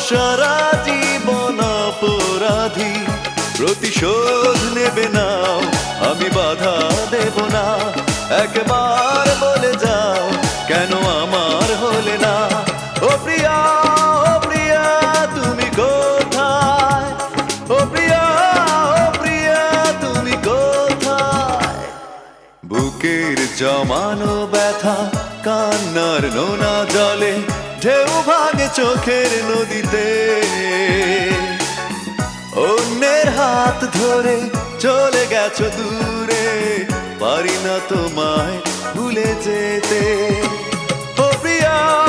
সারা জীবন অপরাধী, প্রতিশোধ নেবে নাও, আমি বাধা দেব না। একবার বলে যাও কেন আমার হলে না। ও প্রিয়া, ও প্রিয়া তুমি কোথায়? ও প্রিয়া, ও প্রিয়া তুমি কোথায়? বুকের জমানো ব্যথা কান্নার নোনা জলে, ঢেউ ভাঙে চোখের নদীতে। অন্যের হাত ধরে চলে গেছো দূরে, পারি না তোমায় ভুলে যেতে। ও প্রিয়া।